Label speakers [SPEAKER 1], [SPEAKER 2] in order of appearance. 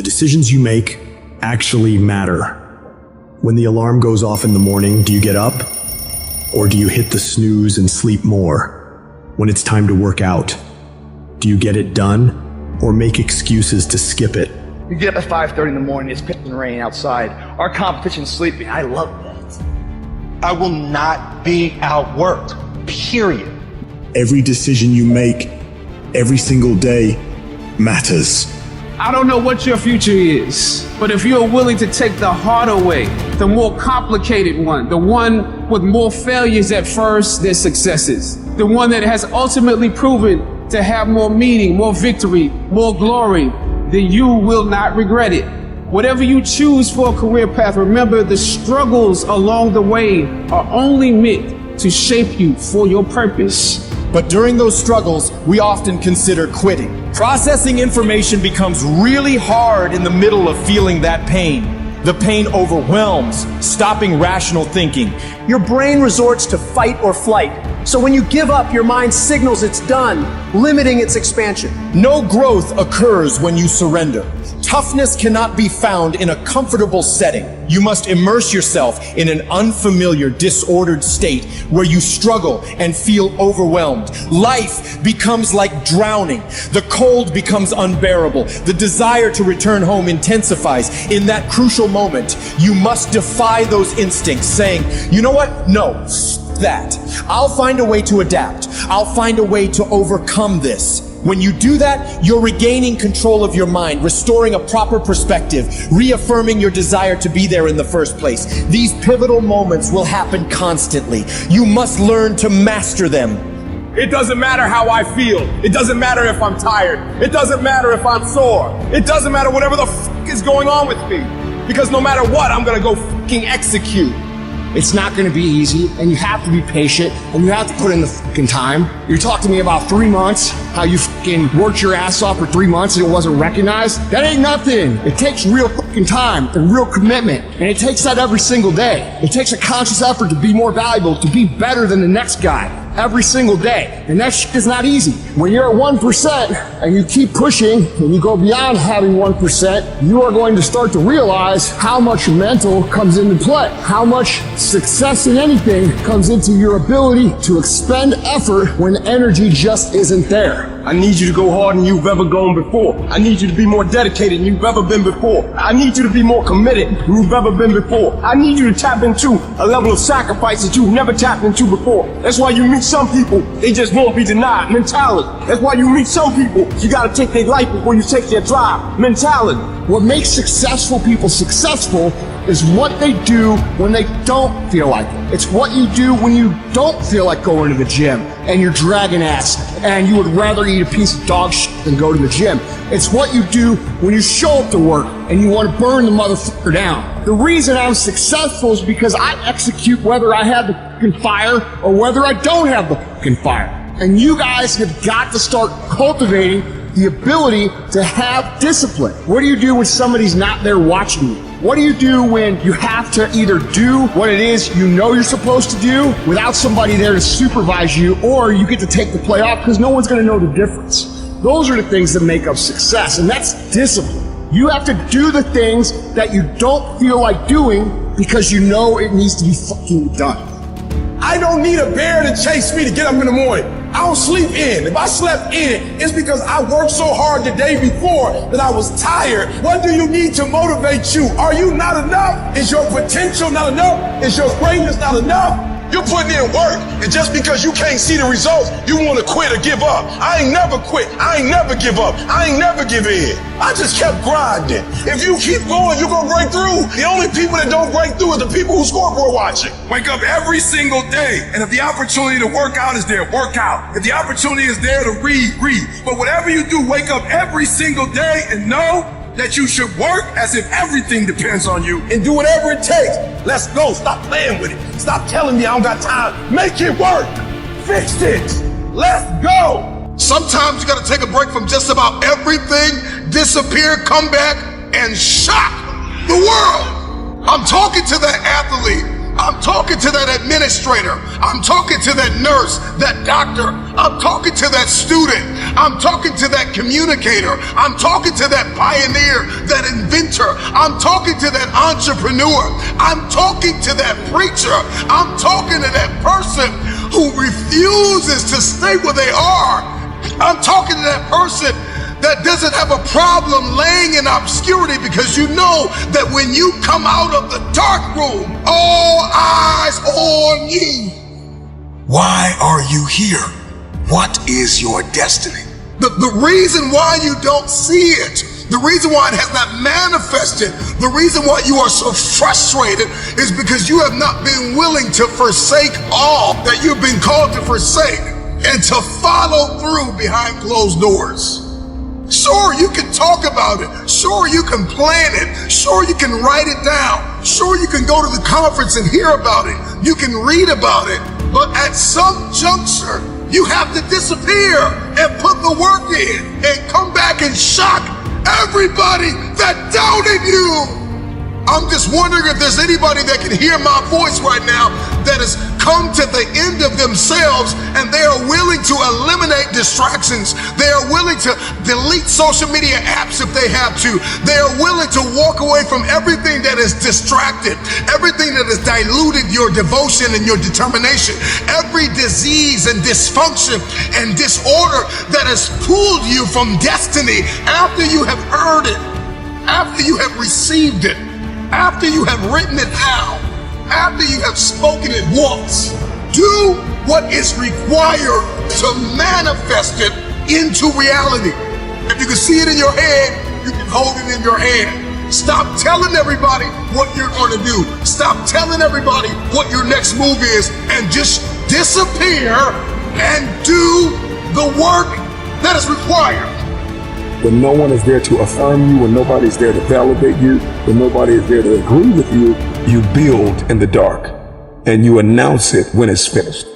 [SPEAKER 1] decisions you make actually matter. When the alarm goes off in the morning, do you get up? Or do you hit the snooze and sleep more? When it's time to work out, do you get it done or make excuses to skip it?
[SPEAKER 2] You get up at 5:30 in the morning, it's pissing rain outside. Our competition's sleeping. I love that.
[SPEAKER 3] I will not be outworked, period.
[SPEAKER 1] Every decision you make, every single day, matters.
[SPEAKER 4] I don't know what your future is, but if you're willing to take the harder way, the more complicated one, the one with more failures at first than successes, the one that has ultimately proven to have more meaning, more victory, more glory, then you will not regret it. Whatever you choose for a career path, remember the struggles along the way are only meant to shape you for your purpose.
[SPEAKER 5] But during those struggles, we often consider quitting. Processing information becomes really hard in the middle of feeling that pain. The pain overwhelms, stopping rational thinking.
[SPEAKER 6] Your brain resorts to fight or flight. So when you give up, your mind signals it's done, limiting its expansion.
[SPEAKER 5] No growth occurs when you surrender. Toughness cannot be found in a comfortable setting. You must immerse yourself in an unfamiliar, disordered state where you struggle and feel overwhelmed. Life becomes like drowning. The cold becomes unbearable. The desire to return home intensifies. In that crucial moment, you must defy those instincts, saying, you know what? No, that. I'll find a way to adapt. I'll find a way to overcome this. When you do that, you're regaining control of your mind, restoring a proper perspective, reaffirming your desire to be there in the first place. These pivotal moments will happen constantly. You must learn to master them.
[SPEAKER 7] It doesn't matter how I feel. It doesn't matter if I'm tired. It doesn't matter if I'm sore. It doesn't matter whatever the is going on with me. Because no matter what, I'm gonna go execute.
[SPEAKER 8] It's not going to be easy, and you have to be patient, and you have to put in the fucking time. You talked to me about 3 months, how you fucking worked your ass off for 3 months and it wasn't recognized. That ain't nothing. It takes real fucking time and real commitment, and it takes that every single day. It takes a conscious effort to be more valuable, to be better than the next guy every single day, and that shit is not easy. When you're at 1% and you keep pushing and you go beyond having 1%, you are going to start to realize how much mental comes into play, how much success in anything comes into your ability to expend effort when energy just isn't there.
[SPEAKER 7] I need you to go harder than you've ever gone before. I need you to be more dedicated than you've ever been before. I need you to be more committed than you've ever been before. I need you to tap into a level of sacrifice that you've never tapped into before. That's why you meet some people, they just won't be denied mentality. That's why you meet some people, you gotta take their life before you take their drive mentality.
[SPEAKER 8] What makes successful people successful is what they do when they don't feel like it. It's what you do when you don't feel like going to the gym and you're dragging ass and you would rather eat a piece of dog shit than go to the gym. It's what you do when you show up to work and you want to burn the motherfucker down. The reason I'm successful is because I execute whether I have the fucking fire or whether I don't have the fucking fire. And you guys have got to start cultivating the ability to have discipline. What do you do when somebody's not there watching you? What do you do when you have to either do what it is you know you're supposed to do without somebody there to supervise you, or you get to take the play off because no one's going to know the difference? Those are the things that make up success, and that's discipline. You have to do the things that you don't feel like doing because you know it needs to be fucking done.
[SPEAKER 7] I don't need a bear to chase me to get up in the morning. I don't sleep in. If I slept in, it's because I worked so hard the day before that I was tired. What do you need to motivate you? Are you not enough? Is your potential not enough? Is your greatness not enough? You're putting in work, and just because you can't see the results, you want to quit or give up. I ain't never quit. I ain't never give up. I ain't never give in. I just kept grinding. If you keep going, you're going to break through. The only people that don't break through are the people who scoreboard watching. Wake up every single day, and if the opportunity to work out is there, work out. If the opportunity is there to read, read. But whatever you do, wake up every single day and know that you should work as if everything depends on you and do whatever it takes. Let's go. Stop playing with it. Stop telling me I don't got time. Make it work. Fix it. Let's go.
[SPEAKER 9] Sometimes you got to take a break from just about everything, disappear, come back, and shock the world. I'm talking to the athlete. I'm talking to that administrator. I'm talking to that nurse, that doctor. I'm talking to that student. I'm talking to that communicator. I'm talking to that pioneer, that inventor. I'm talking to that entrepreneur. I'm talking to that preacher. I'm talking to that person who refuses to stay where they are. I'm talking to that person that doesn't have a problem laying in obscurity, because you know that when you come out of the dark room, all eyes on you. Why are you here? What is your destiny? The reason why you don't see it, the reason why it has not manifested, the reason why you are so frustrated is because you have not been willing to forsake all that you've been called to forsake and to follow through behind closed doors. Sure, you can talk about it. Sure, you can plan it. Sure, you can write it down. Sure, you can go to the conference and hear about it. You can read about it. But at some juncture, you have to disappear and put the work in and come back and shock everybody that doubted you. I'm just wondering if there's anybody that can hear my voice right now that has come to the end of themselves and they are willing to eliminate distractions. They are willing to delete social media apps if they have to. They are willing to walk away from everything that is distracted, everything that has diluted your devotion and your determination, every disease and dysfunction and disorder that has pulled you from destiny after you have earned it, after you have received it, after you have written it down, after you have spoken it once. Do what is required to manifest it into reality. If you can see it in your head, you can hold it in your hand. Stop telling everybody what you're going to do. Stop telling everybody what your next move is, and just disappear and do the work that is required.
[SPEAKER 10] When no one is there to affirm you, when nobody's there to validate you, when nobody is there to agree with you, you build in the dark and you announce it when it's finished.